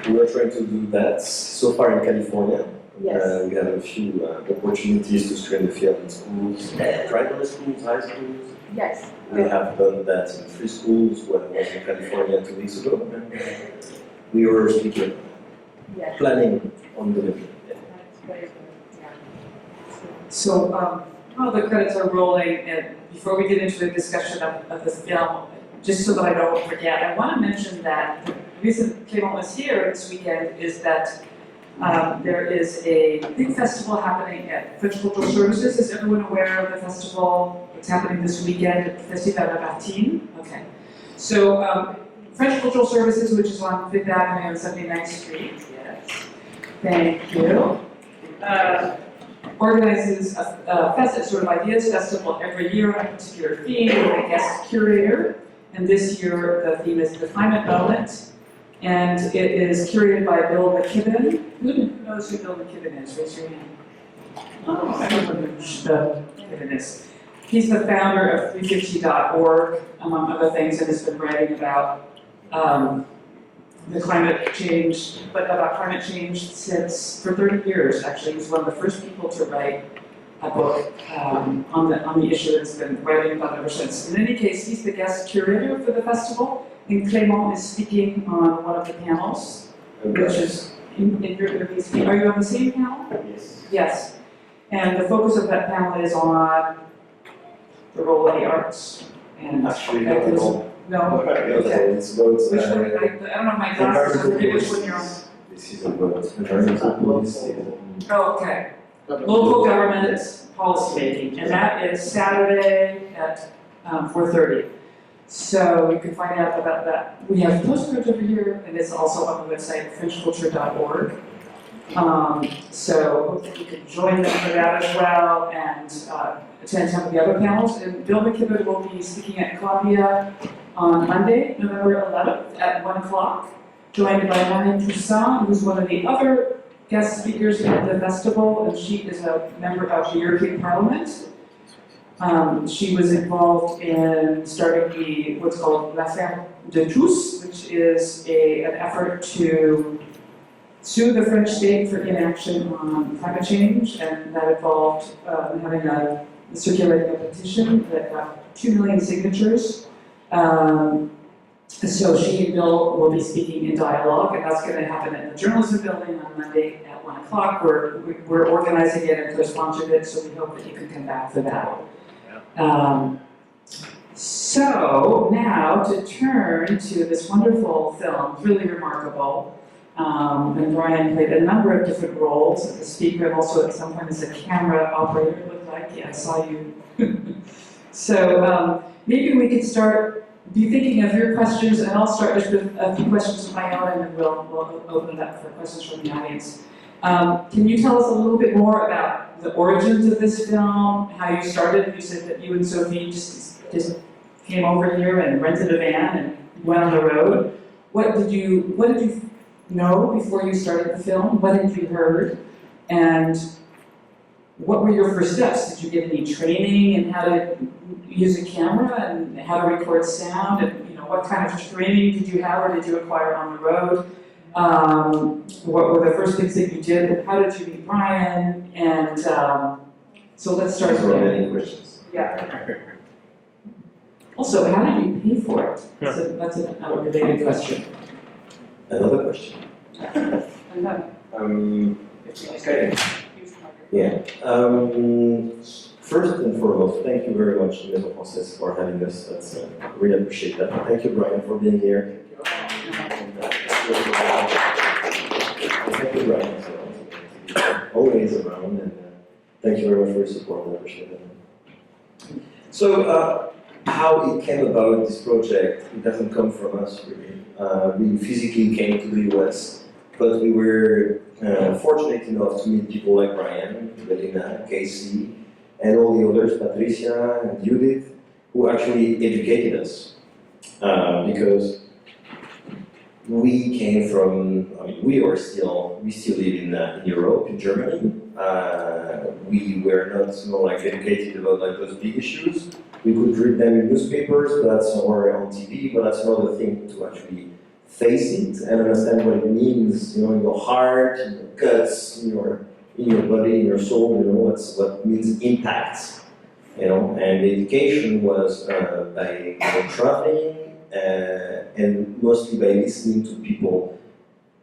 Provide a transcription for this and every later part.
we were trying to do that so far in California. Yes. We have a few opportunities to screen the film in schools, primary schools, high schools. Yes. We have done that in 3 schools when I was in California 2 weeks ago. We were speaking, Yes. planning on doing it. That's very good. Yeah. So, while the credits are rolling, and before we get into the discussion of the film, just so that I don't forget, I want to mention that the reason Clément was here this weekend is that there is a big festival happening at French Cultural Services. Is everyone aware of the festival? It's happening this weekend at Festival de la Tartine. Okay. So, French Cultural Services, which is on Fifth Avenue and 79th Street. Yes. Thank you. Organizes a sort of ideas festival every year on a particular theme with a guest curator. And this year, the theme is the climate moment. And it is curated by Bill McKibben. Who knows who Bill McKibben is? Raise your hand. Oh, I don't know who Bill McKibben is. He's the founder of 350.org, among other things, and has been writing about the climate change, but about climate change for 30 years, actually. He's one of the first people to write a book on the issue that's been writing about ever since. In any case, he's the guest curator for the festival, and Clément is speaking on one of the panels, which is, are you on the same panel? Yes. Yes. And the focus of that panel is on the role of the arts. And Actually, not at all. No? Okay. It's about, Which one? I don't know my glasses, so forget which one you're on. This is about environmental policy. Oh, okay. Local government policy making, and that is Saturday at 4:30. So you can find out about that. We have postcards over here, and it's also on the website, frenchculture.org. So hope that you can join them for that as well, and attend some of the other panels. And Bill McKibben will be speaking at Columbia on Monday, November 11th at 1 o'clock, joined by Marine Toussaint, who's one of the other guest speakers at the festival, and she is a member of the European Parliament. She was involved in starting what's called L'Affaire de Tous, which is an effort to sue the French state for inaction on climate change, and that involved circulating a petition that got 2 million signatures. So she and Bill will be speaking in dialogue, and that's going to happen at the Journalism Building on Monday at 1 o'clock. We're organizing it and co-sponsored it, so we hope that you can come back for that. So now to turn to this wonderful film, really remarkable. And Bryan played a number of different roles as a speaker and also at some point as a camera operator, it looked like. Yeah, I saw you. So maybe we could start, be thinking of your questions, and I'll start just with a few questions of my own, and then we'll open it up for questions from the audience. Can you tell us a little bit more about the origins of this film, how you started? You said that you and Sophie just came over here and rented a van and went on the road. What did you know before you started the film? What had you heard? And what were your first steps? Did you get any training in how to use a camera and how to record sound? And what kind of training did you have or did you acquire on the road? What were the first things that you did? How did you meet Bryan? And so let's start with Any questions? Yeah. Also, how did you pay for it? Yeah. So that's a related question. Another question. And then, Okay. Yeah. First and foremost, thank you very much, Maison Française, for having us. That's really appreciate that. Thank you, Bryan, for being here. Thank you, Bryan, always around, and thank you very much for your support. I appreciate it. So, how it came about, this project, it doesn't come from us, really. We physically came to the US, but we were fortunate enough to meet people like Bryan, Belina, Casey, and all the others, Patricia and Judith, who actually educated us. Because we came from, we still live in Europe, in Germany. We were not educated about those big issues. We could read them in newspapers, or on TV, but that's another thing to actually face it and understand what it means, you know, in your heart, in your guts, in your body, in your soul, you know, what means impact, you know, and the education was by traveling and mostly by listening to people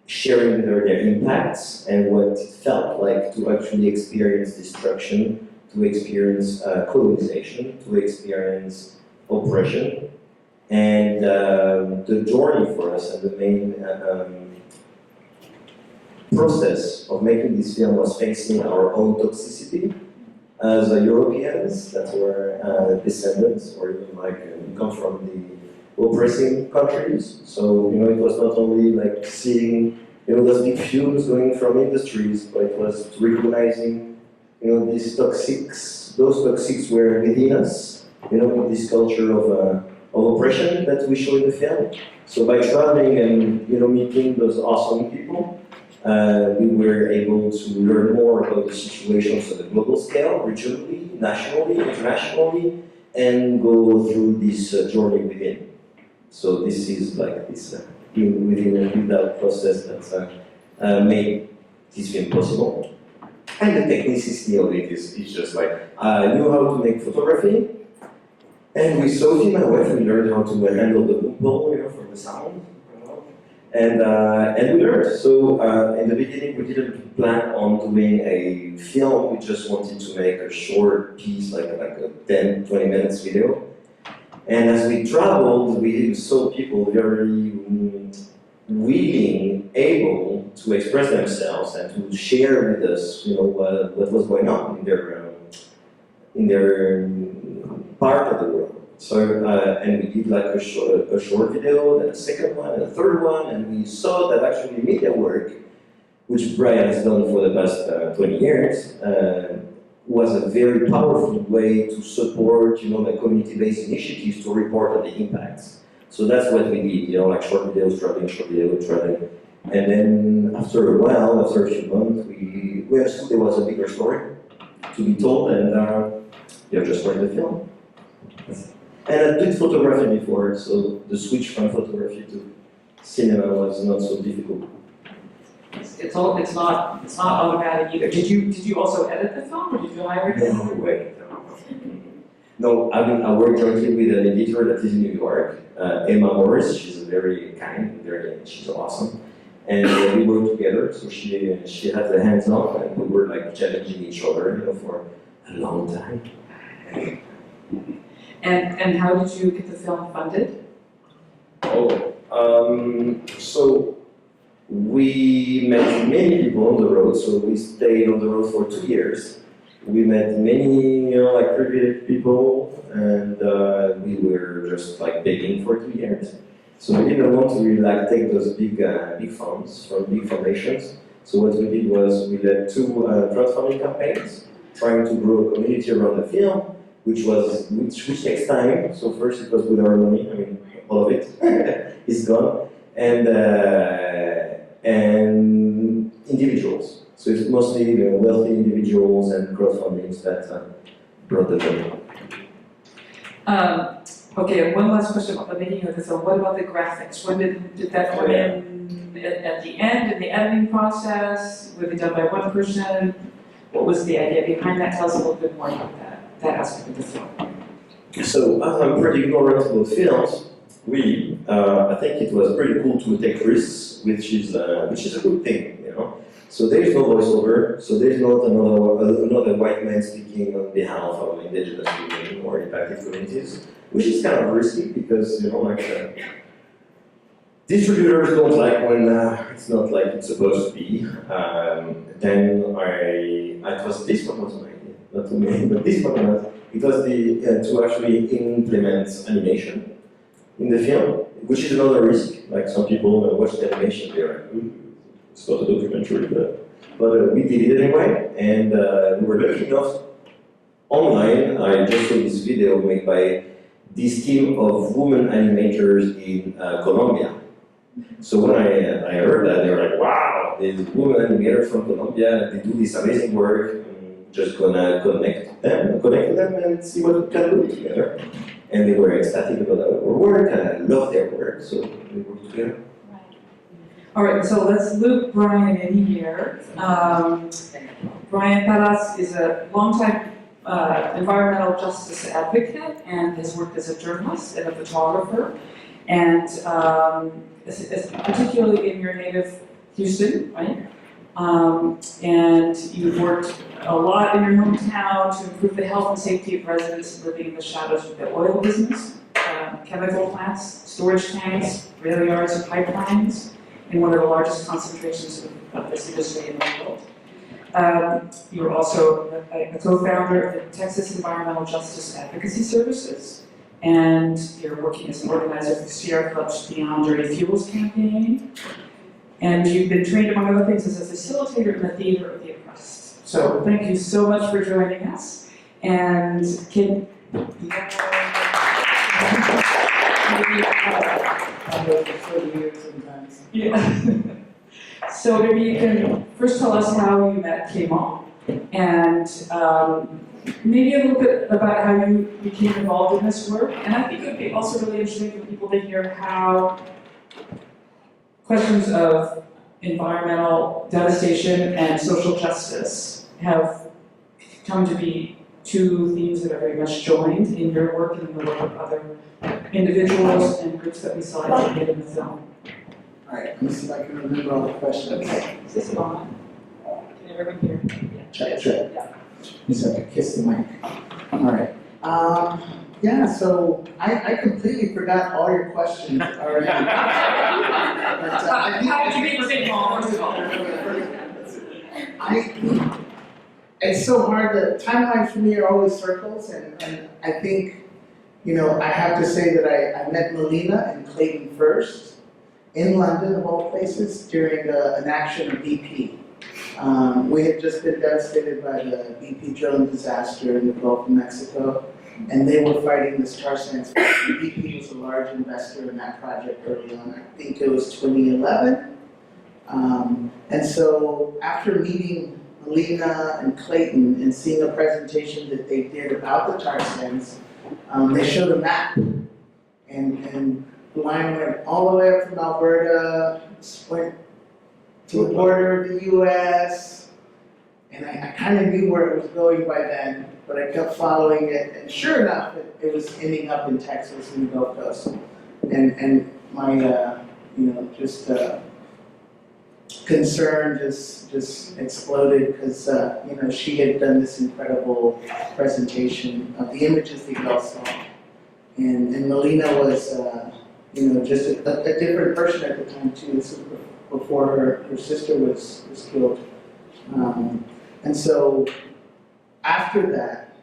sharing their impacts and what it felt like to actually experience destruction, to experience colonization, to experience oppression. And the journey for us and the main process of making this film was facing our own toxicity as Europeans that were descendants or even like come from the oppressing countries. So, you know, it was not only like seeing, you know, those big fumes going from industries, but it was recognizing, you know, these toxics, those toxics were within us, you know, with this culture of oppression that we show in the film. So by traveling and, you know, meeting those awesome people, we were able to learn more about the situations on the global scale, regionally, nationally, internationally, and go through this journey within. So this is like this within a build-out process that made this film possible. And the technicity of it is just like, I knew how to make photography, and with Sophie, my wife, we learned how to handle the boom pole, you know, for the sound. And we learned. So in the beginning, we didn't plan on doing a film. We just wanted to make a short piece, like a 10, 20 minutes video. And as we traveled, we saw people very willing, able to express themselves and to share with us, you know, what was going on in their part of the world. So, and we did like a short video, then a second one, and a third one, and we saw that actually media work, which Bryan has done for the past 20 years, was a very powerful way to support, you know, the community-based initiatives to report on the impacts. So that's what we did, you know, like short videos, traveling. And then after a while, after a few months, we understood there was a bigger story to be told, and just write the film. And I did photography before, so the switch from photography to cinema was not so difficult. It's not automatic either. Did you also edit the film, or did you hire it? No way. No, I mean, I work jointly with an editor that is in New York, Emma Morris. She's very kind, she's awesome. And we work together, so she has the hands on, and we were like challenging each other, you know, for a long time. And how did you get the film funded? So we met many people on the road, so we stayed on the road for 2 years. We met many, you know, like privileged people, and we were just like begging for 2 years. So we didn't want to really like take those big funds from big foundations. So what we did was we led 2 crowdfunding campaigns, trying to grow a community around the film, which takes time. So first it was with our money, I mean, all of it is gone, and individuals. So it's mostly wealthy individuals and crowdfundings that brought the money. Okay, and one last question about the making of the film. What about the graphics? When did that come in at the end, in the editing process? Were they done by one person? What was the idea behind that? Tell us a little bit more about that aspect of the film. So I'm pretty ignorant about films. I think it was pretty cool to take risks, which is a good thing, you know. So there is no voiceover, so there is not another white man speaking on behalf of indigenous women or impacted communities, which is kind of risky because, you know, like distributors don't like when it's not like it's supposed to be. This one was my idea, not to me, but this one was. It was to actually implement animation in the film, which is another risk. Like some people watch the animation, they're like, it's not a documentary, but we did it anyway, and we were lucky enough. Online, I just saw this video made by this team of women animators in Colombia. So when I heard that, they were like, wow, there's women animators from Colombia, they do this amazing work. Just gonna connect with them and see what we can do together. And they were ecstatic about our work, and I love their work, so we worked together. Right. All right, so let's loop Brian in here. Brian PARRAS is a longtime environmental justice advocate and has worked as a journalist and a photographer, and particularly in your native Houston, right? And you've worked a lot in your hometown to improve the health and safety of residents living in the shadows of the oil business, chemical plants, storage tanks, rail yards, and pipelines, in one of the largest concentrations of this industry in the world. You're also a co-founder of the Texas Environmental Justice Advocacy Services, and you're working as an organizer for the Sierra Club's Beyond Dirty Fuels campaign. And you've been trained, among other things, as a facilitator in the theater of the oppressed. So thank you so much for joining us. And can yeah. So maybe you can first tell us how you met Clément, and maybe a little bit about how you became involved in this work. And I think it would be also really interesting for people to hear how questions of environmental devastation and social justice have come to be two themes that are very much joined in your work and in the work of other individuals and groups that we saw in the film. All right, let me see if I can remember all the questions. Okay, is this on? Can everyone hear? Check, check. Yeah. Just have to kiss the mic. All right. Yeah, so I completely forgot all your questions already. But, I think How did you meet Clément, first of all? it's so hard, the timelines for me are always circles, and I think, you know, I have to say that I met Melina and Clayton first, in London of all places, during an action of BP. We had just been devastated by the BP drilling disaster in the Gulf of Mexico, and they were fighting this tar sands. BP was a large investor in that project early on. I think it was 2011. And so after meeting Melina and Clayton and seeing a presentation that they did about the tar sands, they showed a map, and the line went all the way up from Alberta, went to the border of the US, and I kind of knew where it was going by then, but I kept following it, and sure enough, it was ending up in Texas in the Gulf Coast. And my, you know, just concern just exploded because, you know, she had done this incredible presentation of the images that you all saw. And Melina was, you know, just a different person at the time too. This was before her sister was killed. And so after that,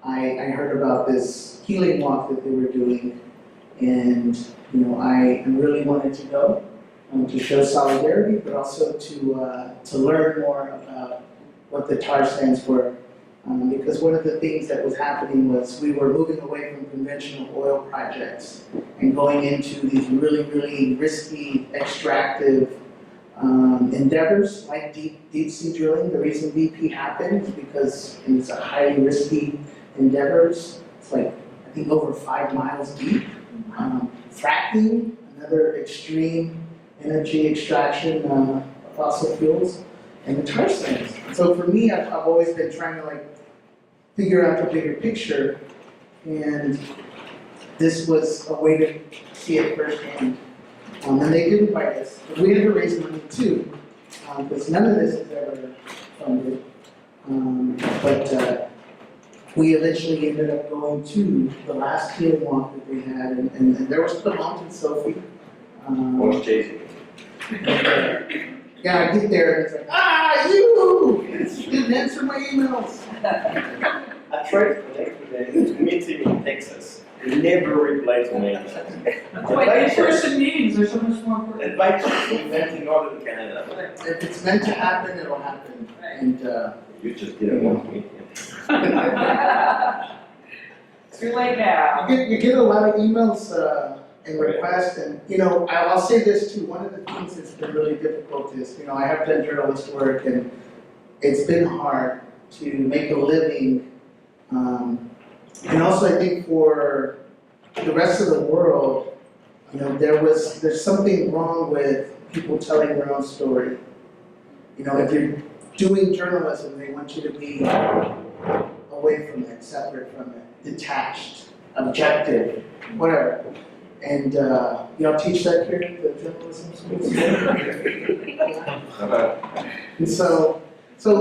I heard about this healing walk that they were doing, and you know, I really wanted to go to show solidarity, but also to learn more about what the tar sands were. Because one of the things that was happening was we were moving away from conventional oil projects and going into these really, really risky, extractive endeavors like deep sea drilling. The reason BP happened is because it was a highly risky endeavors. It's like, I think, over 5 miles deep. Fracking, another extreme energy extraction of fossil fuels, and the tar sands. So for me, I've always been trying to like figure out the bigger picture, and this was a way to see it firsthand. And they did invite us. But we had to raise money too, because none of this is ever funded. But we eventually ended up going to the last healing walk that they had, and there was Clément and Sophie. Watch chasing. Yeah, I get there and it's like, you! You didn't answer my emails. I tried to connect with them to meet him in Texas. He never replied to me. That's why in-person meetings are so much more important. Invite you to an event in northern Canada. If it's meant to happen, it'll happen. And You just didn't want to meet him. Too late now. you get a lot of emails and requests, and you know, I'll say this too. One of the things that's been really difficult is, you know, I have done journalist work, and it's been hard to make a living. And also, I think for the rest of the world, you know, there's something wrong with people telling their own story. You know, if you're doing journalism, they want you to be away from it, separate from it, detached, objective, whatever. And y'all teach that here at the journalism schools? And so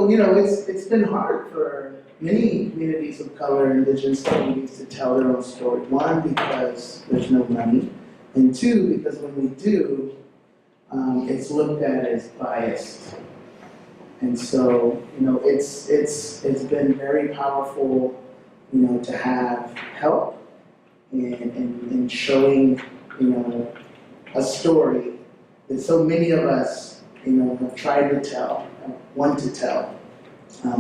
you know, it's been hard for many communities of color, indigenous communities, to tell their own story. One, because there's no money, and two, because when we do, it's looked at as biased. And so, you know, it's been very powerful, you know, to have help in showing, you know, a story that so many of us, you know, have tried to tell, want to tell,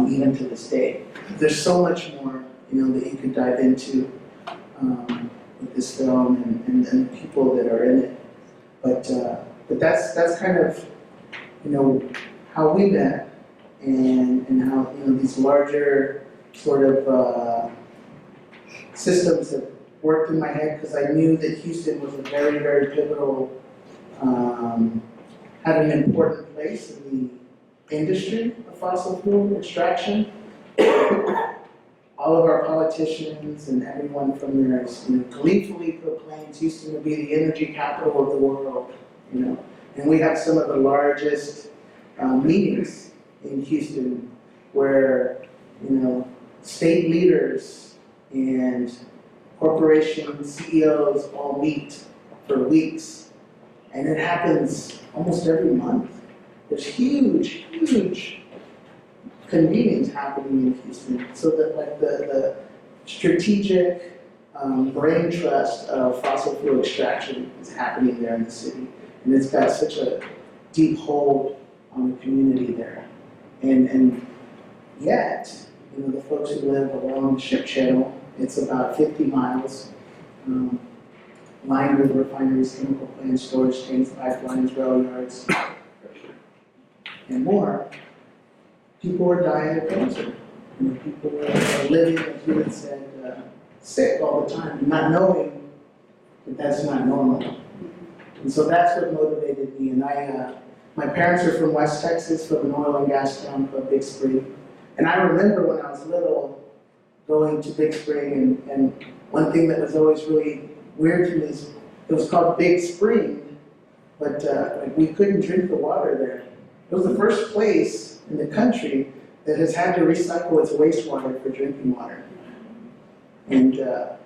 even to this day. There's so much more, you know, that you could dive into with this film and the people that are in it. But that's kind of, you know, how we met and how, you know, these larger sort of systems have worked in my head, because I knew that Houston was a very, very pivotal, had an important place in the industry of fossil fuel extraction. All of our politicians and everyone from there, you know, gleefully proclaims Houston to be the energy capital of the world, you know. And we have some of the largest meetings in Houston where, you know, state leaders and corporation CEOs all meet for weeks. And it happens almost every month. There's huge, huge convenings happening in Houston, so that like the strategic brain trust of fossil fuel extraction is happening there in the city. And it's got such a deep hold on the community there. And yet, you know, the folks who live along the ship channel, it's about 50 miles, lined with refineries, chemical plants, storage tanks, pipelines, rail yards, and more. People are dying of cancer. You know, people are living, as you had said, sick all the time, not knowing that that's not normal. And so that's what motivated me. And my parents are from West Texas, from an oil and gas town called Big Spring. And I remember when I was little going to Big Spring, and one thing that was always really weird to me is it was called Big Spring, but like we couldn't drink the water there. It was the first place in the country that has had to recycle its wastewater for drinking water. And you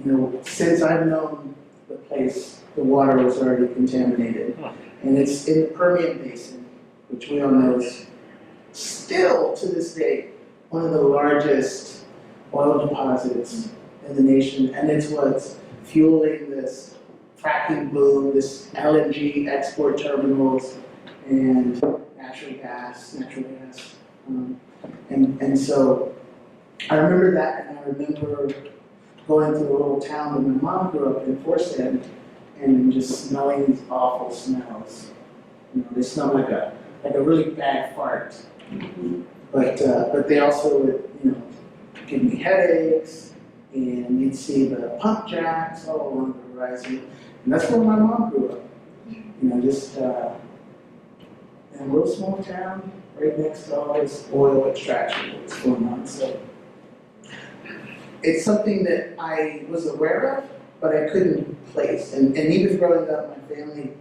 know, since I've known the place, the water was already contaminated. And it's in the Permian Basin, which we all know is still to this day one of the largest oil deposits in the nation. And it's what's fueling this fracking boom, this LNG export terminals, and natural gas. And so I remember that, and I remember going to a little town that my mom grew up in, Forsyth, and just smelling these awful smells. You know, they smell like a really bad fart. But they also would, you know, give me headaches, and you'd see the pump jacks all along the horizon. And that's where my mom grew up. You know, just in a little small town right next to all this oil extraction that's going on. So it's something that I was aware of, but I couldn't place. And even growing up, my family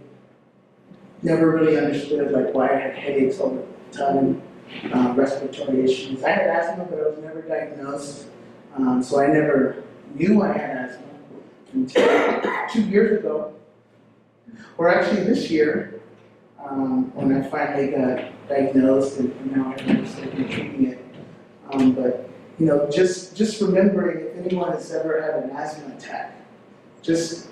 never really understood like why I had headaches all the time, respiratory issues. I had asthma, but I was never diagnosed. So I never knew I had asthma until 2 years ago, or actually this year, when I finally got diagnosed, and now I'm just like treating it. But you know, just remembering if anyone has ever had an asthma attack, just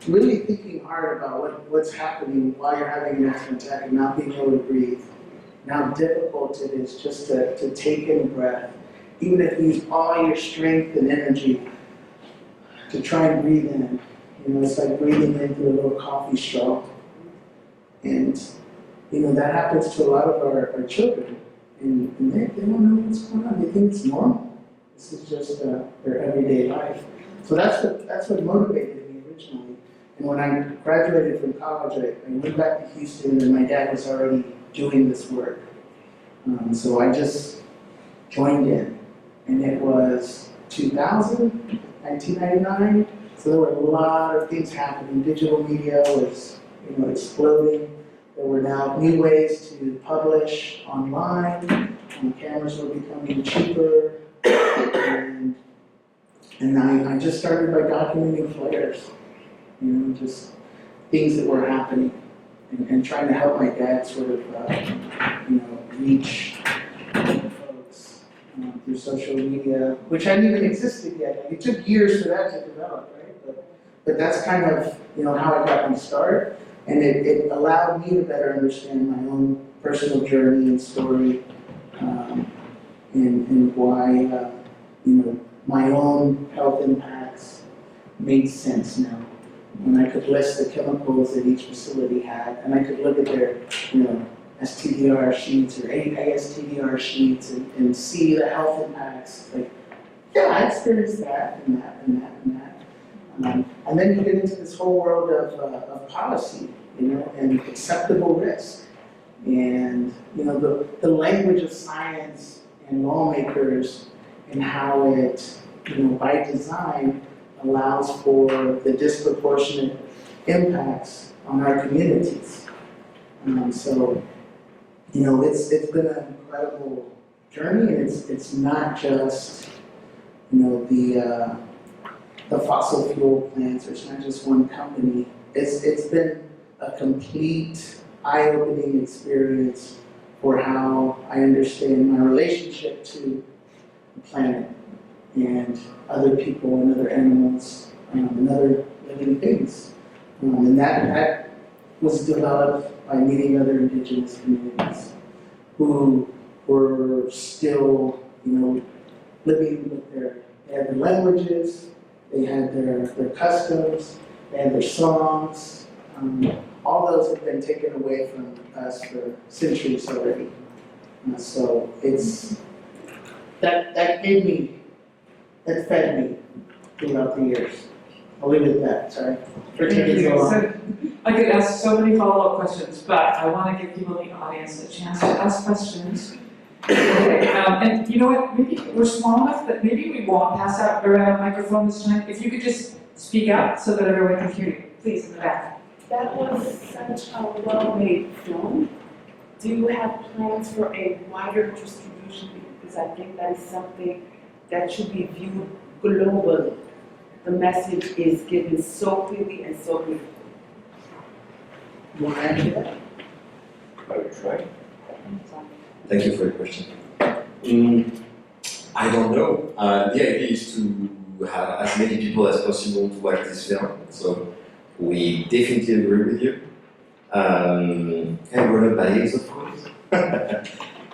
really thinking hard about what's happening while you're having an asthma attack and not being able to breathe, and how difficult it is just to take in a breath, even if you use all your strength and energy to try and breathe in. You know, it's like breathing in through a little coffee straw. And, you know, that happens to a lot of our children. And they don't know what's going on. They think it's normal. This is just their everyday life. So that's what motivated me originally. And when I graduated from college, I went back to Houston and my dad was already doing this work. So I just joined in, and it was 2000, 1999. So there were a lot of things happening. Digital media was, exploding. There were now new ways to publish online. Cameras were becoming cheaper, and I just started by documenting flares, just things that were happening, and trying to help my dad sort of, reach folks through social media, which hadn't even existed yet. Like, it took years for that to develop, right? But that's kind of, how I got my start, and it allowed me to better understand my own personal journey and story, and why, my own health impacts made sense now. When I could list the chemicals that each facility had, and I could look at their, STDR sheets or ASTDR sheets and see the health impacts. Like, yeah, I experienced that and that and that and that. And then you get into this whole world of policy, and acceptable risk. And, the language of science and lawmakers and how it, by design, allows for the disproportionate impacts on our communities. So, it's been an incredible journey, and it's not just, the fossil fuel plants, or it's not just one company. It's been a complete eye-opening experience for how I understand my relationship to the planet and other people and other animals and other living things. And that was developed by meeting other indigenous communities who were still, living with they had their languages, they had their customs, they had their songs. All those have been taken away from us for centuries already. So it's, that fed me throughout the years. I'll leave it at that, sorry. For taking so long. So, I could ask so many follow-up questions, but I want to give people in the audience a chance to ask questions. Okay, and you know what, maybe we're small enough that maybe we won't pass out a microphone this time. If you could just speak up so that everyone can hear you, please, in the back. That was such a well-made film. Do you have plans for a wider distribution? Because I think that is something that should be viewed globally. The message is given so clearly and so beautifully. You want to answer that? I will try. Thank you for your question. I don't know. The idea is to have as many people as possible to watch this film. So we definitely agree with you. And we're not biased, of course.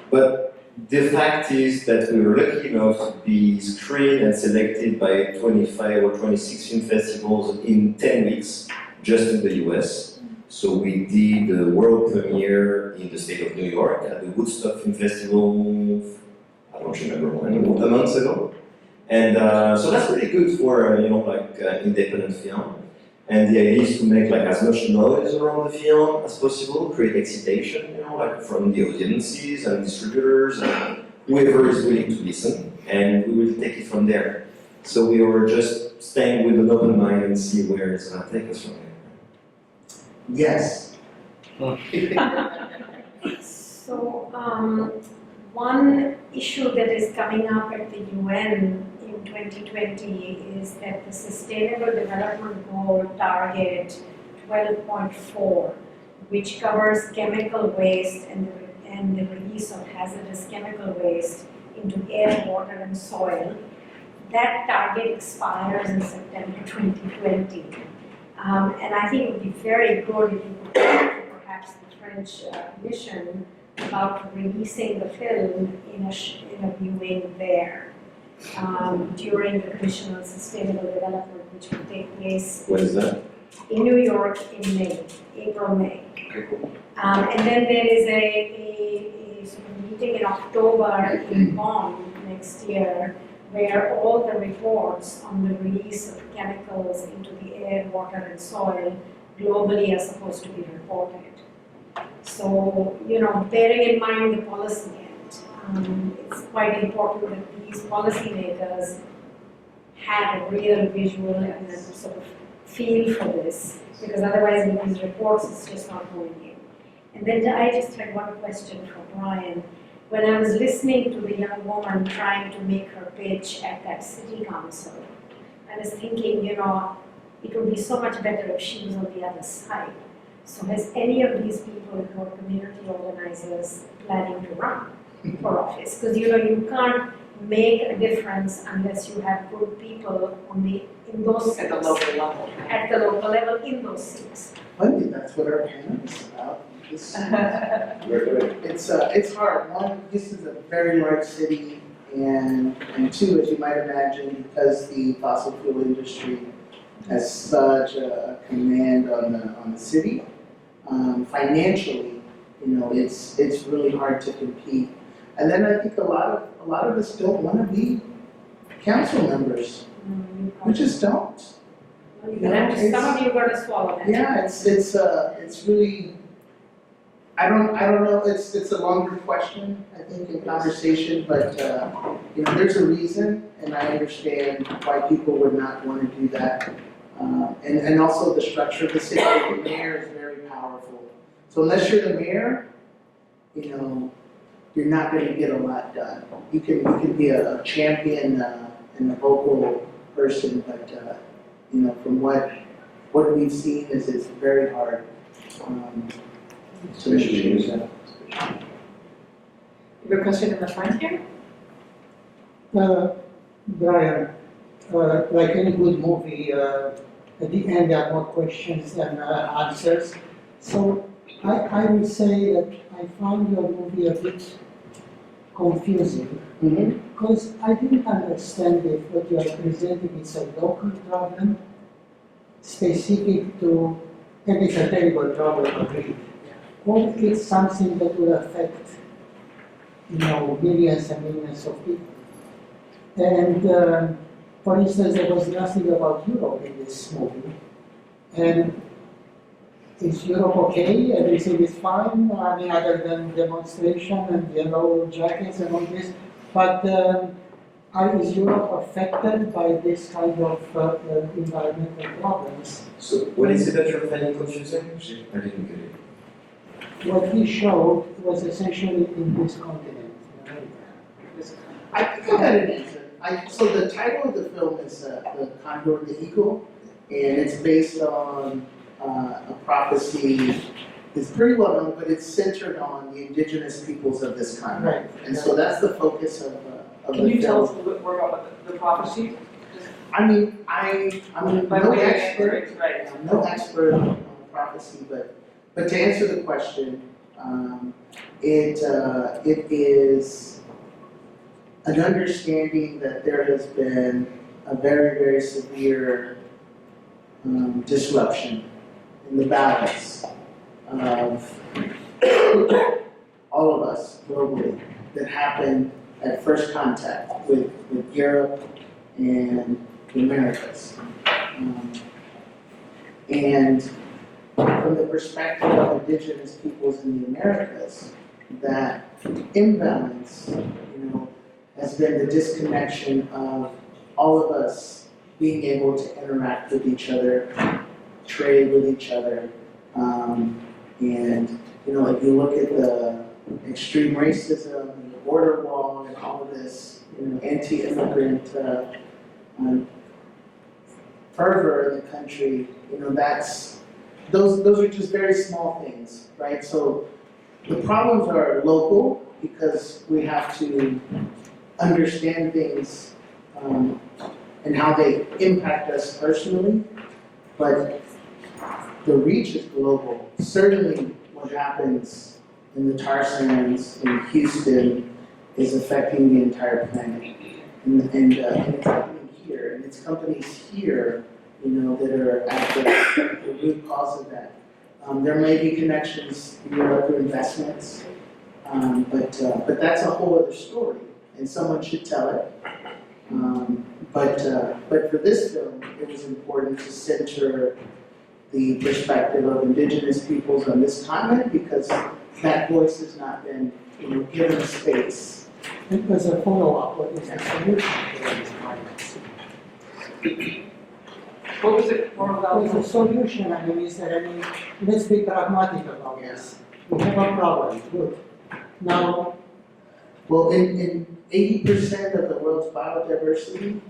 But the fact is that we were lucky enough to be screened and selected by 25 or 26 film festivals in 10 weeks, just in the US. So we did the world premiere in the state of New York at the Woodstock Film Festival, I don't remember when, a month ago. And so that's really good for, independent film. And the idea is to make as much noise around the film as possible, create excitation, from the audiences and distributors and whoever is willing to listen, and we will take it from there. So we were just staying with an open mind and see where it's going to take us from there. Yes. So, one issue that is coming up at the UN in 2020 is that the Sustainable Development Goal target 12.4, which covers chemical waste and the release of hazardous chemical waste into air, water, and soil. That target expires in September 2020. And I think it would be very good if you could talk to perhaps the French mission about releasing the film in a viewing there during the Commission on Sustainable Development, which will take place What is that? in New York in May, April-May. Okay, cool. And then there is a sort of meeting in October in Bonn next year, where all the reports on the release of chemicals into the air, water, and soil globally are supposed to be reported. So, bearing in mind the policy end, it's quite important that these policymakers have a real visual and a sort of feel for this, because otherwise with these reports it's just not going in. And then I just had one question for Bryan. When I was listening to the young woman trying to make her pitch at that city council, I was thinking, it would be so much better if she was on the other side. So has any of these people who are community organizers planning to run for office? Because you can't make a difference unless you have good people in those seats. At the local level. At the local level in those seats. I think that's what our panel is about. We're good. It's hard. One, this is a very large city, and two, as you might imagine, because the fossil fuel industry has such a command on the city, financially, it's really hard to compete. And then I think a lot of us don't want to be council members. We just don't. Some of you got to swallow that. Yeah, it's really. I don't know. It's a longer question, I think, in conversation, but there's a reason, and I understand why people would not want to do that. And also the structure of the city. The mayor is very powerful. So unless you're the mayor, you're not going to get a lot done. You can be a champion and a vocal person, but from what we've seen is it's very hard. Especially in Israel. You have a question in the front here? Bryan, like any good movie, at the end there are more questions than answers. So I would say that I found your movie a bit confusing, because I didn't understand if what you are presenting is a local problem, specific to, and it's a terrible problem, agreed, or it's something that will affect, millions and millions of people. And for instance, there was nothing about Europe in this movie. And is Europe okay? Everything is fine? I mean, other than demonstration and yellow jackets and all this. But is Europe affected by this kind of environmental problems? So what is it that you're finding confusing? I didn't get it. What he showed was essentially in this continent, in America. I think I got an answer. So the title of the film is the Condor, the Eagle, and it's based on a prophecy. It's pretty well known, but it's centered on the indigenous peoples of this continent. Right. And so that's the focus of the Can you tell us a film. little bit more about the prophecy? I mean, I'm By no way of expert. experience, right? I'm no expert on prophecy, but to answer the question, it is an understanding that there has been a very, very severe disruption in the balance of all of us globally that happened at first contact with Europe and the Americas. And from the perspective of indigenous peoples in the Americas, that imbalance, has been the disconnection of all of us being able to interact with each other, trade with each other, and if you look at the extreme racism and the border wall and all of this, anti-immigrant fervor in the country, those are just very small things, right? So the problems are local because we have to understand things and how they impact us personally, but the reach is global. Certainly what happens in the tar sands in Houston is affecting the entire planet. And it's happening here, and it's companies here that are at the root cause of that. There may be connections in Europe through investments, but that's a whole other story, and someone should tell it. But for this film, it was important to center the perspective of indigenous peoples on this continent because that voice has not been, given a space. It was a follow-up, what is the solution to this violence? What was it more What is about? the solution, I mean, is there any, let's be pragmatic about this. We have a problem, good. Now, Well, in 80% of the world's biodiversity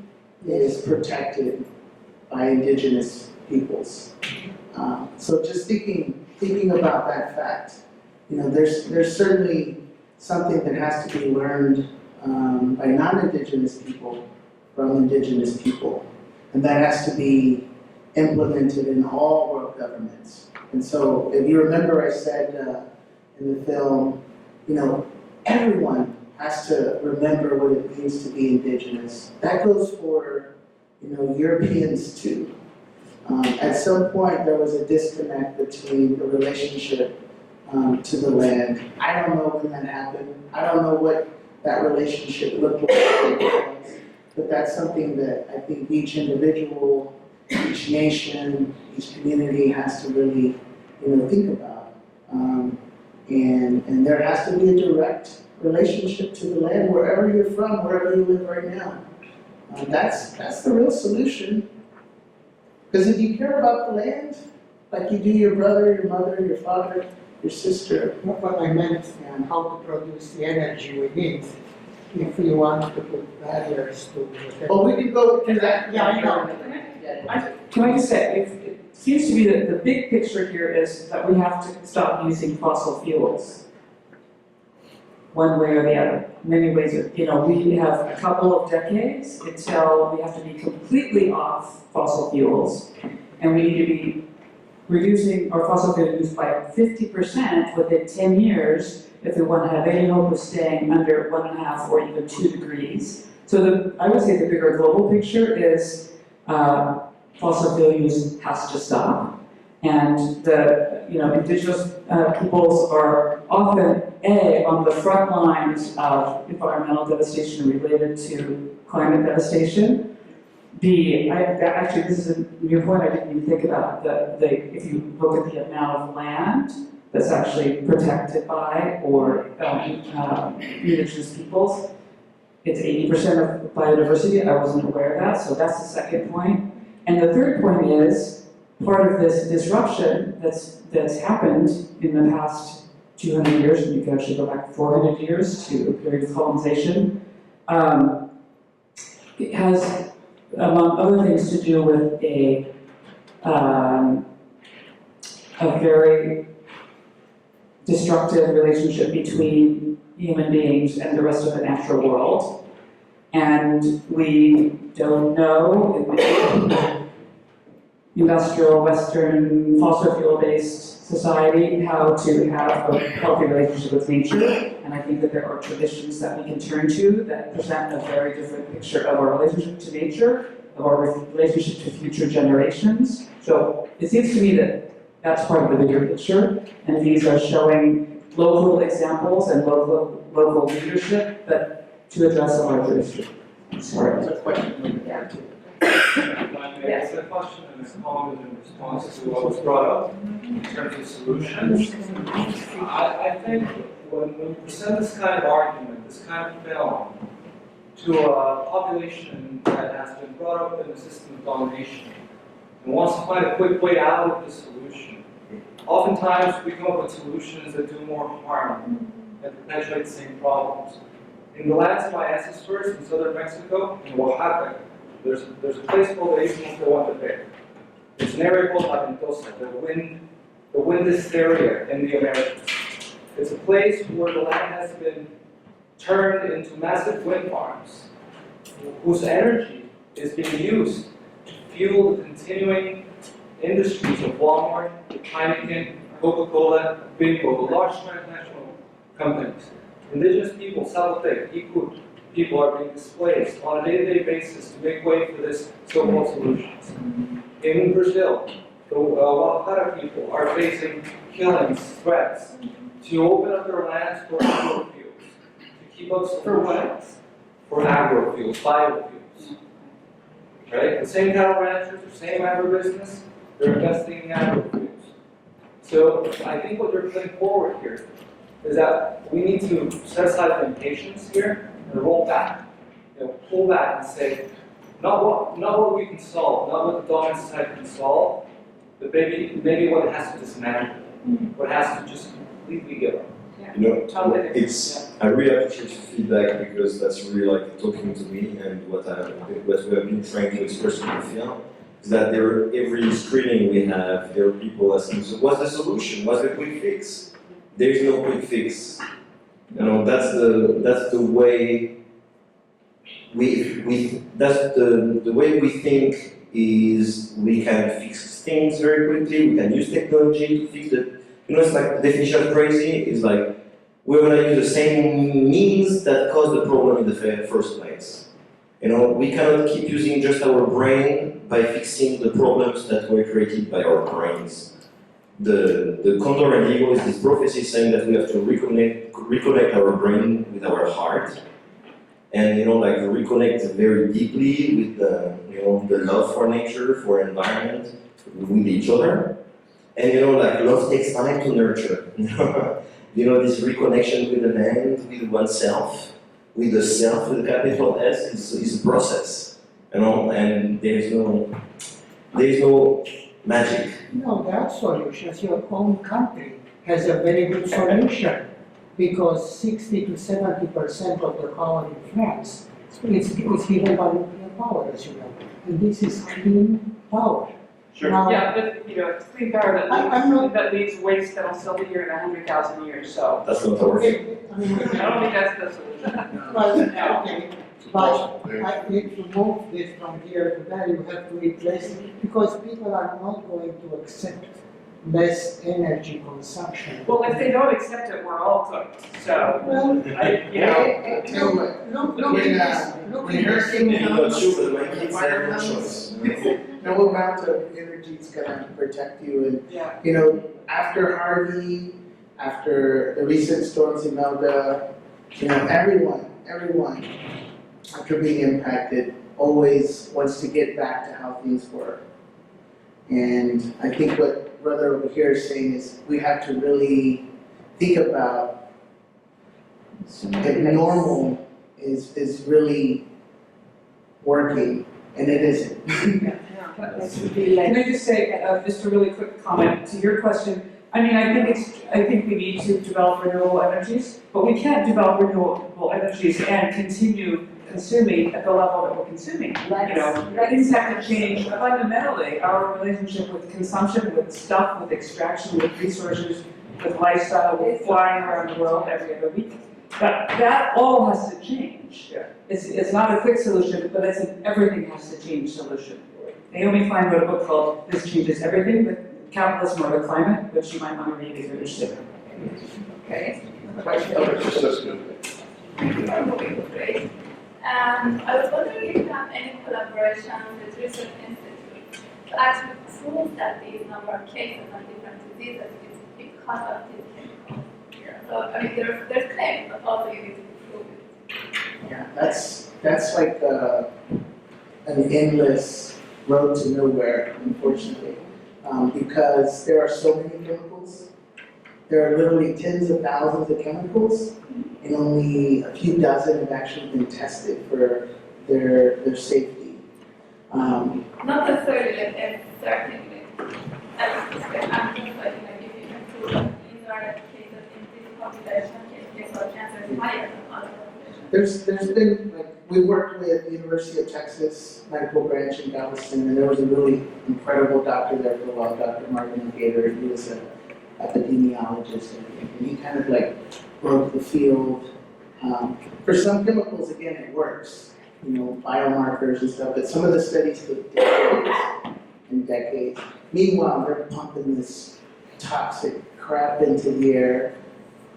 is protected by indigenous peoples. So just thinking about that fact, there's certainly something that has to be learned by non-indigenous people from indigenous people. And that has to be implemented in all world governments. And so if you remember I said in the film, everyone has to remember what it means to be indigenous. That goes for, Europeans too. At some point, there was a disconnect between the relationship to the land. I don't know when that happened. I don't know what that relationship looked like. But that's something that I think each individual, each nation, each community has to really, think about. And there has to be a direct relationship to the land wherever you're from, wherever you live right now. That's the real solution. Because if you care about the land, like you do your brother, your mother, your father, your sister. what I meant, and how to produce the energy we need, if we want to put barriers to. Oh, we can go through that. Yeah, I know. Can I just say, it seems to be that the big picture here is that we have to stop using fossil fuels. One way or the other. Many ways, we have a couple of decades until we have to be completely off fossil fuels. And we need to be reducing our fossil fuel use by 50% within 10 years if we want to have any hope of staying under 1.5 or even 2 degrees. So I would say the bigger global picture is fossil fuel use has to stop. And the indigenous peoples are often on the front lines of environmental devastation related to climate devastation. Actually, this is a new point I didn't even think about. If you look at the amount of land that's actually protected by or indigenous peoples, it's 80% of biodiversity. I wasn't aware of that, so that's the second point. And the third point is, part of this disruption that's happened in the past 200 years, and you can actually go back 400 years to a period of colonization, it has, among other things, to do with a very destructive relationship between human beings and the rest of the natural world. And we don't know, industrial, Western, fossil fuel-based society, how to have a healthy relationship with nature. And I think that there are traditions that we can turn to that present a very different picture of our relationship to nature, of our relationship to future generations. So it seems to me that that's part of the bigger picture. And these are showing local examples and local leadership that to address a larger issue. Sorry. That's a question. It's a question and it's comment in response to what was brought up in terms of solutions. I think when we present this kind of argument, this kind of film, to a population that has been brought up in a system of domination and wants to find a quick way out of the solution, oftentimes we come up with solutions that do more harm and perpetuate the same problems. In the lands of my ancestors in southern Mexico, in Oaxaca, there's a place called the Istmo de Tehuantepec. It's an area called La Ventosa, the windest area in the Americas. It's a place where the land has been turned into massive wind farms, whose energy is being used to fuel the continuing industries of Walmart, Heineken, Coca-Cola, Bimbo, the large transnational companies. Indigenous people, Zapotec, Iku people are being displaced on a day-to-day basis to make way for this so-called solutions. In Brazil, the Guarrara people are facing killings, threats, to open up their lands for agrofuels, to keep up solutions for agrofuels, biofuels. Right? The same cattle ranchers, the same agribusiness, they're investing in agri-foods. So I think what you're putting forward here is that we need to set aside the impatience here and roll back, pull back and say, not what we can solve, not what the dominant society can solve, but maybe what it has to dismantle, what it has to just completely give up. You know, Totally. I really appreciate your feedback because that's really like talking to me, and what we have been trying to express in the field is that every screening we have, there are people asking, so what's the solution? What's the quick fix? There is no quick fix. You know, that's the way the way we think is we can fix things very quickly, we can use technology to fix it. You know, it's like the definition of crazy is like we're gonna use the same means that caused the problem in the first place. You know, we cannot keep using just our brain by fixing the problems that were created by our brains. The Condor and Eagle is this prophecy saying that we have to reconnect our brain with our heart. And like reconnect very deeply with the love for nature, for environment, with each other. And like love takes time to nurture. This reconnection with the land, with oneself, with the self, with a capital S, is a process. And there is no magic. No, there are solutions. Your own country has a very good solution because 60 to 70% of the power in France is given by nuclear power, as you know. And this is clean power. Sure. Now, Yeah, but it's clean power that leaves waste that'll still be here in 100,000 years, so. That's not our thing. I mean, I don't think that's the solution. well, okay, but I think to move this from here to there, you have to replace it because people are not going to accept less energy consumption. Well, if they don't accept it, we're all cooked, so. Well, Look When hurricane comes, Children, my kids have no choice. no amount of energy is gonna protect you. And Yeah. after Harvey, after the recent storms in Melda, everyone, after being impacted, always wants to get back to how things were. And I think what brother over here is saying is we have to really think about if normal is really working, and it isn't. Can I just say, just a really quick comment to your question? I mean, I think we need to develop renewable energies, but we can't develop renewable energies and continue consuming at the level that we're consuming. Things have to change fundamentally. Our relationship with consumption, with stuff, with extraction, with resources, with lifestyle, with flying around the world every other week. That all has to change. It's not a quick solution, but it's an everything has to change solution. Naomi Klein wrote a book called This Changes Everything, the Capitalism or the Climate, which you might want to read if you're interested. Okay. Great. I was wondering if you have any collaboration with research institutes to actually prove that these number of cases and different diseases is because of these chemicals. So, I mean, there's claims, but also you need to prove it. Yeah, that's like an endless road to nowhere, unfortunately, because there are so many chemicals. There are literally tens of thousands of chemicals, and only a few dozen have actually been tested for their safety. Not necessarily like certainly. I'm just like if you can prove that these are the cases in this population, cases of cancer is higher than other populations. There's been, like, we worked with the University of Texas Medical Branch in Galveston, and there was a really incredible doctor there for a while, Dr. Martin Gator. He was an epidemiologist, and he kind of like broke the field. For some chemicals, again, it works, biomarkers and stuff, but some of the studies took decades and decades. Meanwhile, they're pumping this toxic crap into the air.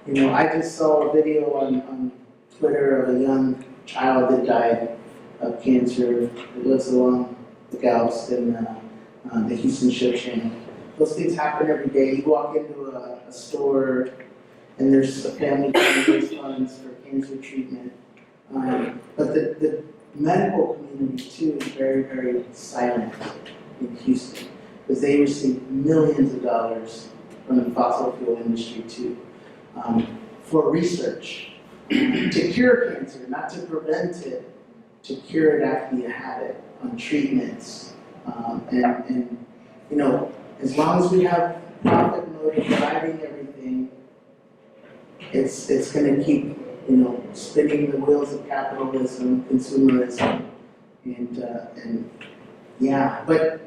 I just saw a video on Twitter of a young child that died of cancer. It lives along the Galveston, the Houston Ship Channel. Those things happen every day. You walk into a store and there's a family trying to raise funds for cancer treatment. But the medical community too is very, very silent in Houston, because they receive millions of dollars from the fossil fuel industry too, for research, to cure cancer, not to prevent it, to cure it after you have it, on treatments. And you know, as long as we have profit motive driving everything, it's gonna keep, you know, spinning the wheels of capitalism, consumerism, and yeah, but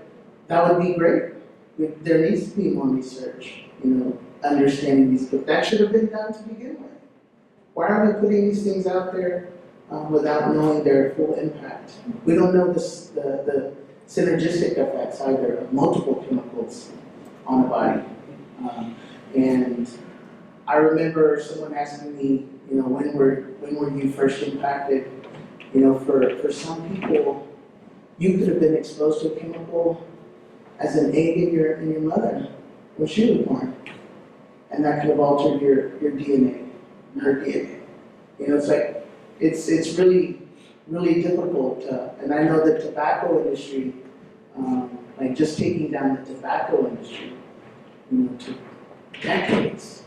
that would be great. There needs to be more research, you know, understanding these, but that should have been done to begin with. Why are we putting these things out there without knowing their full impact? We don't know the synergistic effects either of multiple chemicals on the body. And I remember someone asking me, you know, when were you first impacted? You know, for some people, you could have been exposed to a chemical as an egg in your mother when she was born, and that could have altered your DNA, her DNA. You know, it's like it's really difficult. And I know the tobacco industry, like just taking down the tobacco industry, you know, to decades.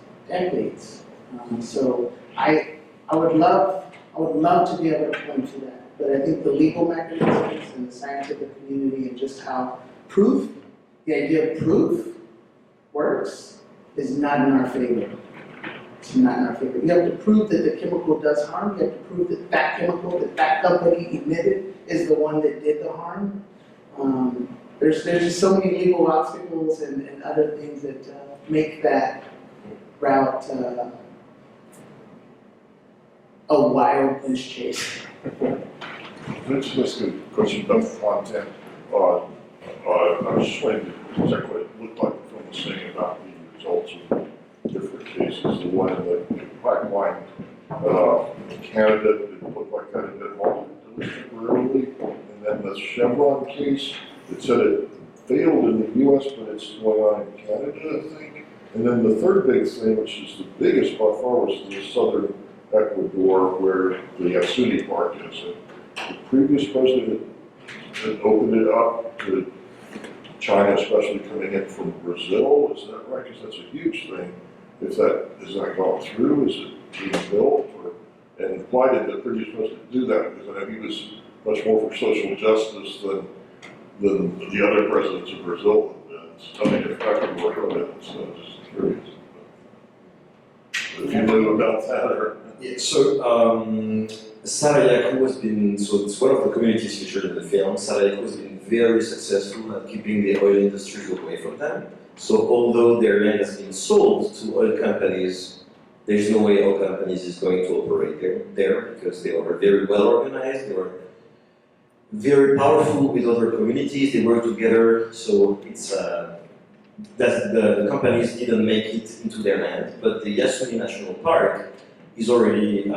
So I would love to be able to point to that, but I think the legal mechanisms and the scientific community and just how the idea of proof works is not in our favor. It's not in our favor. You have to prove that the chemical does harm. You have to prove that that chemical that company emitted is the one that did the harm. There's just so many legal obstacles and other things that make that route a wild goose chase. Let's ask a question about the content. I was just wondering exactly what it looked like the film was saying about the results of different cases. The one in the pipeline in Canada, it looked like that had been halted temporarily. And then the Chevron case, it said it failed in the US, but it's going on in Canada, I think. And then the third big thing, which is the biggest by far, was the southern Ecuador, where the Yasuni Park is. And the previous president had opened it up to China, especially coming in from Brazil. Is that right? Because that's a huge thing. If that has that gone through, is it being built? And why did the previous president do that? Because I know he was much more for social justice than the other presidents of Brazil have been. So, I mean, if Ecuador had been, so I'm just curious. If you knew about that, or Yeah, so Sarajevo has been, so it's one of the communities featured in the film. Sarajevo has been very successful at keeping the oil industry away from them. So although their land has been sold to oil companies, there's no way oil companies is going to operate there because they were very well organized, they were very powerful with other communities, they work together, so it's that the companies didn't make it into their land, but the Yasuni National Park is already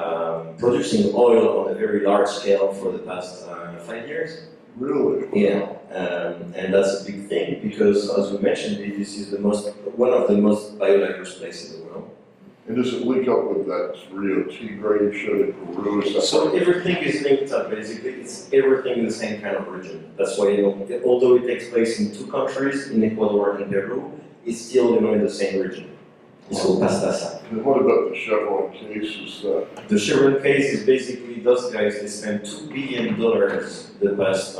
producing oil on a very large scale for the past 5 years. really? Yeah, and that's a big thing because, as we mentioned, this is one of the most biodiverse places in the world. And does it link up with that Rio Tigre you showed in Peru? Is that So everything is linked up, basically. It's everything in the same kind of region. That's why, although it takes place in two countries, in Ecuador and Peru, it's still, in the same region. It's called Pastaza. And what about the Chevron case? Is that The Chevron case is basically those guys, they spent $2 billion the past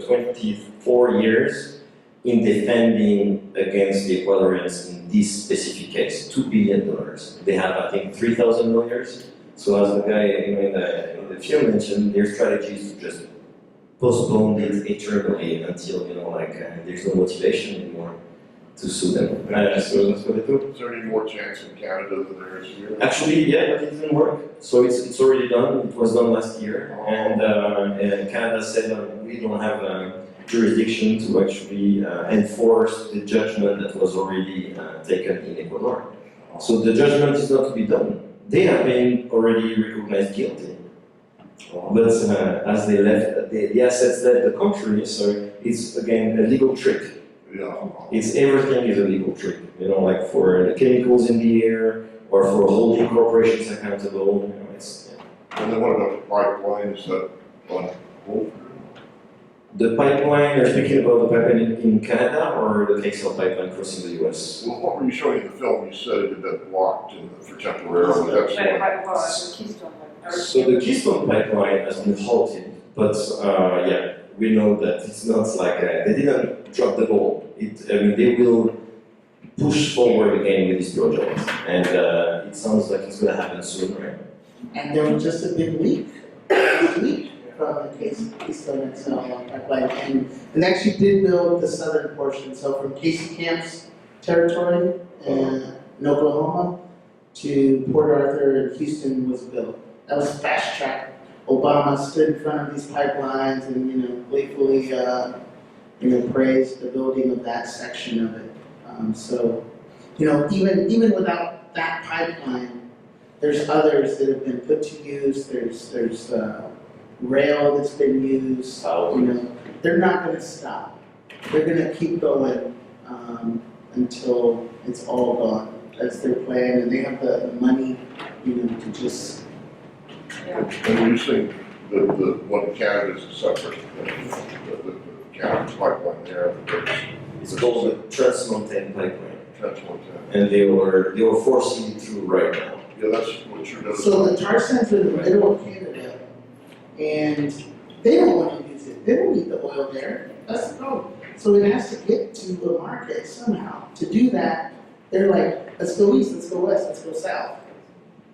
24 years in defending against the Ecuadorians in this specific case, $2 billion. They have, I think, 3,000 lawyers. So as the guy in the film mentioned, their strategy is to just postpone it eternally until, there's no motivation anymore to sue them. So that's what they do. is there any more chance in Canada than there is here? Actually, yeah, but it didn't work. So it's already done. It was done last year. And Canada said we don't have jurisdiction to actually enforce the judgment that was already taken in Ecuador. So the judgment is not to be done. They have been already recognized guilty. But as they left, the assets left the country, so it's again a legal trick. Yeah. It's everything is a legal trick, like for the chemicals in the air or for holding corporations accountable. And then what about the pipeline? Is that on hold? The pipeline, you're speaking about the pipeline in Canada or the Keystone pipeline crossing the US? Well, what were you showing in the film? You said it had been blocked for temporarily, that's what. Keystone. So the Keystone pipeline has been halted, but yeah, we know that it's not like they didn't drop the ball. They will push forward again with this project, and it sounds like it's going to happen soon, right? And there was just a big leak from the Keystone XL pipeline. And actually did build the southern portion, so from Casey Camp's territory in Oklahoma to Port Arthur and Houston was built. That was fast track. Obama stood in front of these pipelines and, gleefully, praised the building of that section of it. So, even without that pipeline, there's others that have been put to use. There's rail that's been used. They're not going to stop. They're going to keep going until it's all gone. That's their plan, and they have the money, to just. And you saying that the one in Canada is a separate, the Canada pipeline there, It's called the Trans-Mountain pipeline, transport that. and they were forcing it through right now. Yeah, that's what you're doing. So the tar sands are in the middle of Canada, and they don't want to use it. They don't need the oil there. That's the problem. So it has to get to a market somehow. To do that, they're like, let's go east, let's go west, let's go south.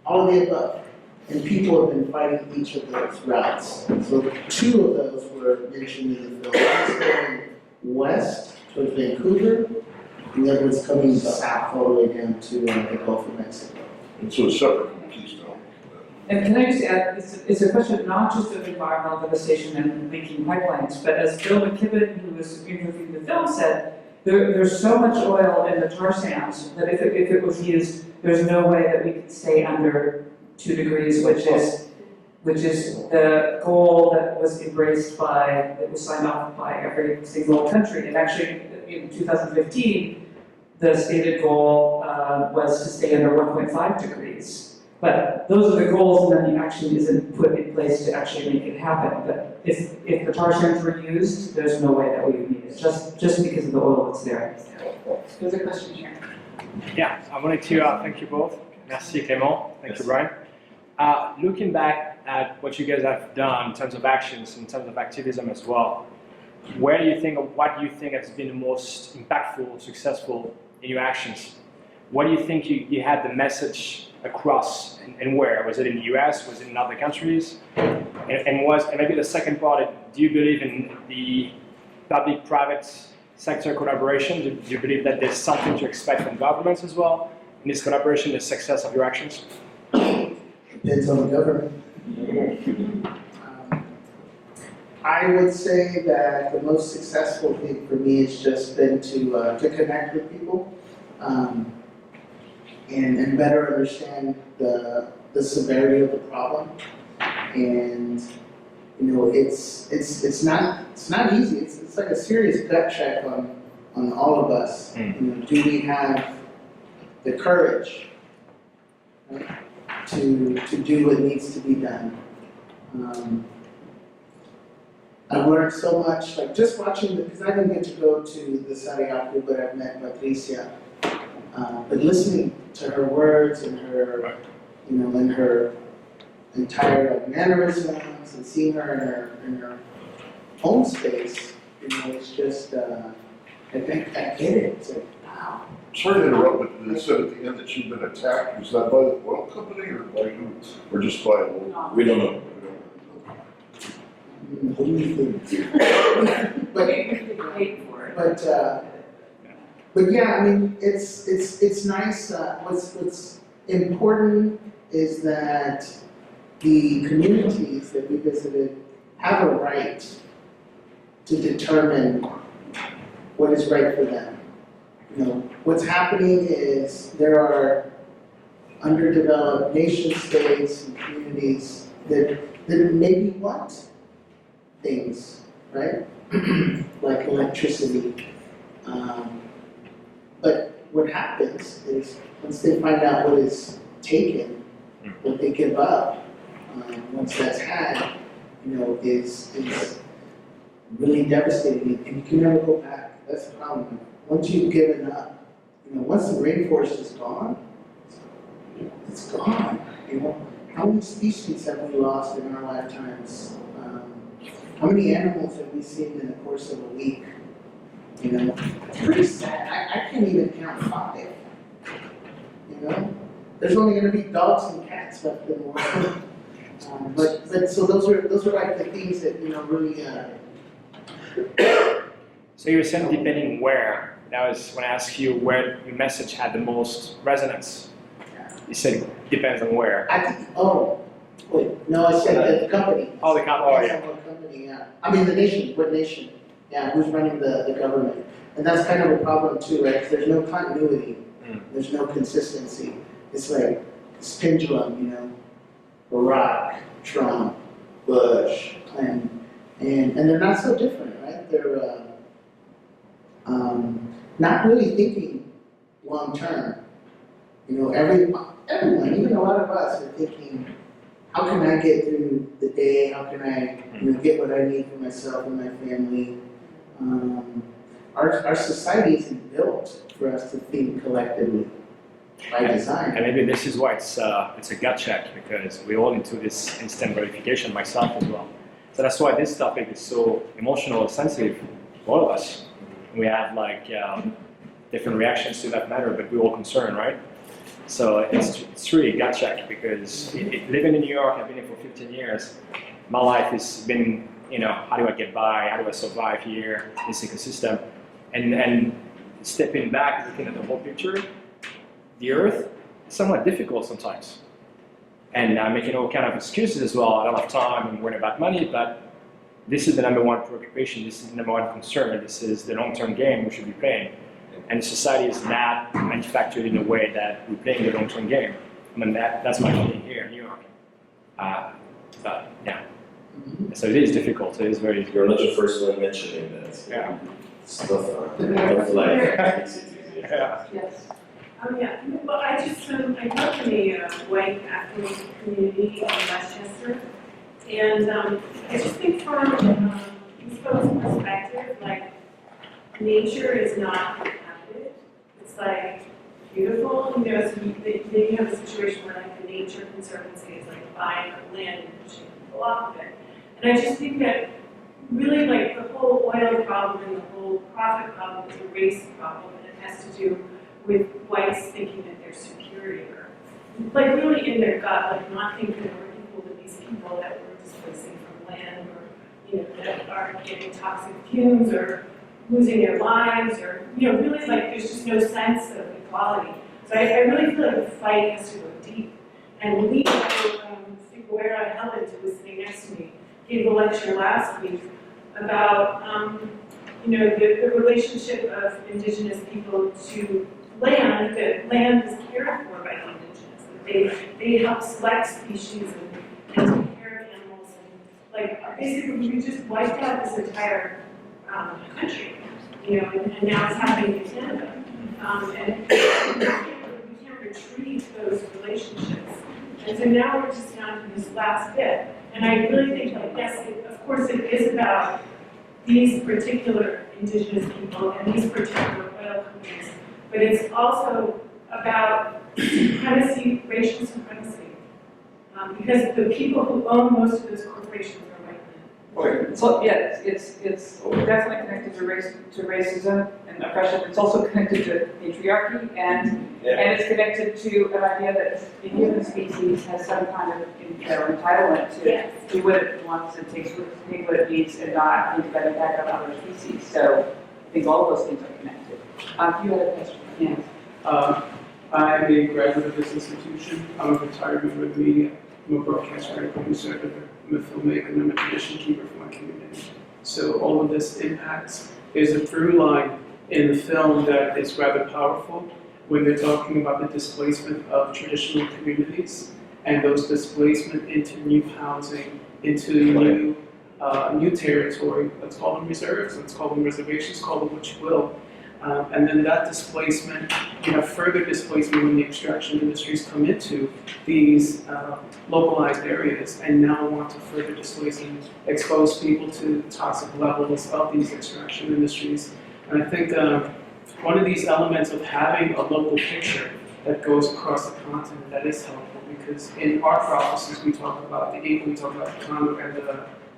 All of the above. And people have been fighting each of those routes. So 2 of those were mentioned in the film. One was going west towards Vancouver, and the other was coming south all the way down to the Gulf of Mexico. And so it's separate from Keystone. And can I just add, it's a question not just of environmental devastation and leaking pipelines, but as Bill McKibben, who was interviewing the film, said, there's so much oil in the tar sands that if it was used, there's no way that we could stay under 2 degrees, which is the goal that was that was signed off by every single country. And actually, in 2015, the stated goal was to stay under 1.5 degrees. But those are the goals, and then the action isn't put in place to actually make it happen. But if the tar sands were used, there's no way that we would need it, just because of the oil that's there. There's a question here. Yeah, I wanted to thank you both. Merci Clément, thank you Brian. Looking back at what you guys have done in terms of actions, in terms of activism as well, where do you think, or what do you think has been the most impactful, successful in your actions? What do you think you had the message across, and where? Was it in the US, was it in other countries? And maybe the second part, do you believe in the public-private sector collaboration? Do you believe that there's something to expect from governments as well in this collaboration, the success of your actions? Depends on the government. I would say that the most successful thing for me has just been to connect with people and better understand the severity of the problem. And it's not easy. It's like a serious gut check on all of us. Do we have the courage, right, to do what needs to be done? I've learned so much, like just watching, because I didn't get to go to the Sariaku, but I've met Patricia. But listening to her words and her, and her entire mannerisms, and seeing her in her own space, it's just, I think I get it. It's like, wow. Sorry to interrupt, but they said at the end that you'd been attacked. Was that by the oil company or by who? Or just by a local? We don't know. What do you think? But yeah, I mean, it's nice. What's important is that the communities that we visited have a right to determine what is right for them. What's happening is there are underdeveloped nation states and communities that maybe want things, right? Like electricity. But what happens is once they find out what is taken, what they give up, once that's had, is really devastating, and you can never go back. That's the problem. Once you've given up, once the rainforest is gone, it's gone. How many species have we lost in our lifetimes? How many animals have we seen in the course of a week? It's pretty sad. I can't even count 5. There's only going to be dogs and cats left in the world. But so those are like the things that really. So you were saying depending where. That was when I asked you where your message had the most resonance. You said it depends on where. I said the company. Oh, the company. Oh, yeah. What company? Yeah. I mean the nation. What nation? Yeah. Who's running the government? And that's kind of a problem too, right? 'Cause there's no continuity. There's no consistency. It's like this pendulum, Barack, Trump, Bush, Clinton, and they're not so different, right? They're not really thinking long term. Everyone, even a lot of us, are thinking, how can I get through the day? How can I, get what I need for myself and my family? Our society isn't built for us to think collectively by design. And maybe this is why it's a gut check, because we're all into this instant gratification, myself as well. So that's why this topic is so emotional and sensitive for all of us. We have different reactions to that matter, but we're all concerned, right? So it's really a gut check, because living in New York, I've been here for 15 years. My life has been, how do I get by? How do I survive here in this ecosystem? And stepping back, looking at the whole picture, the earth is somewhat difficult sometimes. And I'm making all kind of excuses as well. I don't have time, I'm worried about money, but this is the number one preoccupation, this is the number one concern, this is the long-term game we should be playing. And society is not manufactured in a way that we're playing the long-term game. I mean, that's my feeling here in New York. But yeah, so it is difficult, it is very... You're not the first one mentioning that. Yeah. Stuff of life. Yeah. Yes. Well, I grew up in a white affluent community in Westchester, and I just think from East Coast perspective, nature is not inhabited. It's beautiful, so then you have a situation where the nature conservancy is buying up land and pushing people off of it. And I just think that really the whole oil problem and the whole profit problem is a race problem, and it has to do with whites thinking that they're superior. Really in their gut, not thinking that we're equal to these people that we're displacing from land, or that are getting toxic fumes, or losing their lives, or really there's just no sense of equality. So I really feel the fight has to go deep. And Lee GUERRA, Helen, who was sitting next to me, gave a lecture last week about the relationship of indigenous people to land, that land is cared for by the indigenous, that they help select species and take care of animals, and basically we just wiped out this entire country, and now it's happening in Canada. And we can't retrieve those relationships. And so now we're just down to this last bit. And I really think, yes, of course it is about these particular indigenous people and these particular oil companies, but it's also about supremacy, racial supremacy. Because the people who own most of those corporations are white men. So yeah, it's definitely connected to racism and oppression. It's also connected to patriarchy, and it's connected to an idea that the human species has some kind of entitlement to do what it wants and take what it needs and not think about impact on other species. So I think all of those things are connected. You had a question? Yes. I'm a graduate of this institution. I'm a retired member of the media. I'm a broadcaster, I'm a producer, I'm a filmmaker, and I'm a tradition keeper for my community. So all of this impacts. There's a through line in the film that is rather powerful when they're talking about the displacement of traditional communities and those displacement into new housing, into new territory. Let's call them reserves, let's call them reservations, call them what you will. And then that displacement, you have further displacement when the extraction industries come into these localized areas and now want to further displace and expose people to toxic levels of these extraction industries. And I think one of these elements of having a local picture that goes across the continent, that is helpful, because in our processes we talk about the eagle, we talk about the condor, and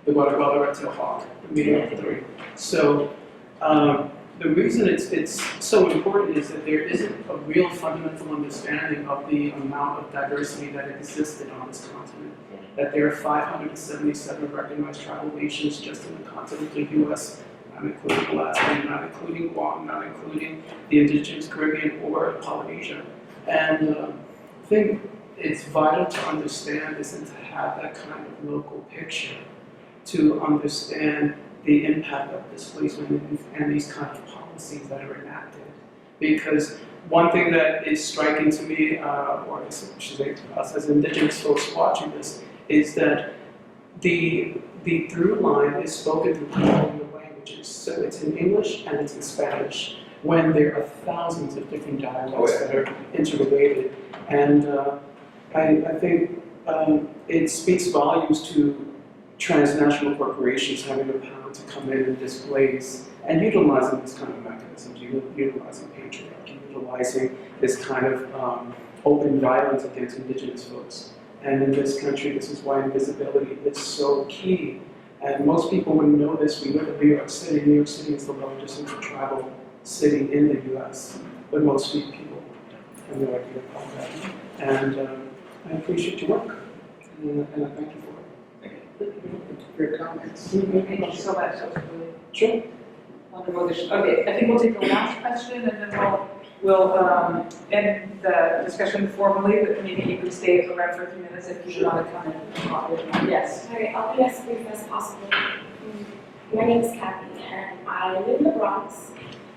the Guatemala red-tailed hawk, the medium of the three. So the reason it's so important is that there isn't a real fundamental understanding of the amount of diversity that existed on this continent. That there are 577 recognized tribal nations just in the continental US, not including Alaska, not including Guam, not including the indigenous Caribbean or Polynesia. And I think it's vital to understand this and to have that kind of local picture to understand the impact of displacement and these kind of policies that are enacted. Because one thing that is striking to me, or I should say to us as indigenous folks watching this, is that the through line is spoken through colonial languages. So it's in English and it's in Spanish, when there are thousands of different dialects that are interrelated. And I think it speaks volumes to transnational corporations having the power to come in and displace and utilizing this kind of mechanisms, utilizing patriarchy, utilizing this kind of open violence against indigenous folks. And in this country, this is why invisibility is so key. And most people wouldn't know this. We look at New York City. New York City is the largest intertribal city in the US, but most people have no idea about that. And I appreciate your work, and I thank you for it. For your comments. Thank you so much. That was really Sure. wonderful addition. Okay, I think we'll take the last question and then we'll end the discussion formally, but maybe you could stay around for a few minutes if you want to come in. Yes. Okay, I'll be as brief as possible. My name is Kathy, and I live in the Bronx,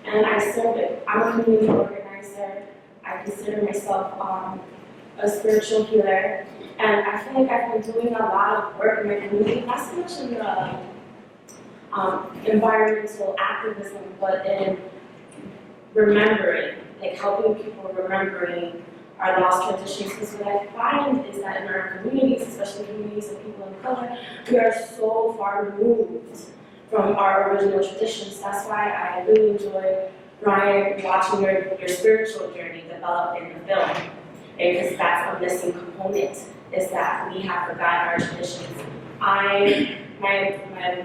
and I'm a community organizer. I consider myself a spiritual healer, and I feel like I've been doing a lot of work in my community, not so much in the environmental activism, but in remembering, like helping people remembering our lost traditions. Because what I find is that in our communities, especially communities of people of color, we are so far removed from our original traditions. That's why I really enjoy, Bryan, watching your spiritual journey develop in the film. Because that's a missing component, is that we have forgotten our traditions. My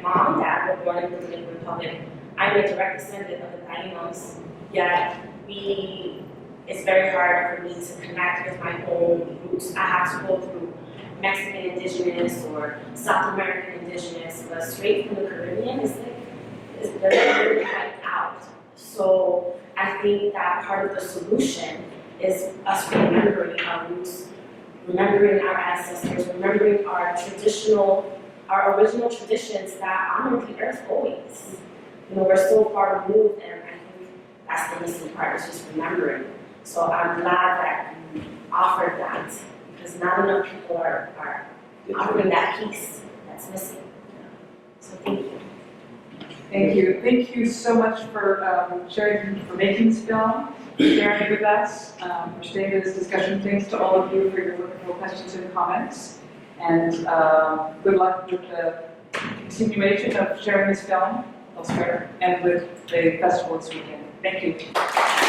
mom and dad were born in the Dominican Republic. I'm a direct descendant of the Taínos, yet it's very hard for me to connect with my own roots. I have to go through Mexican indigenous or South American indigenous, but straight from the Caribbean they're really wiped out. So I think that part of the solution is us remembering our roots, remembering our ancestors, remembering our original traditions that honor the earth always. You know, we're so far removed, and I think that's the missing part, is just remembering. So I'm glad that you offered that, because not enough people are offering that piece that's missing. So thank you. Thank you. Thank you so much for sharing, for making this film, sharing it with us, for staying to this discussion. Thanks to all of you for your wonderful questions and comments. And good luck with the continuation of sharing this film elsewhere and with the festival this weekend. Thank you.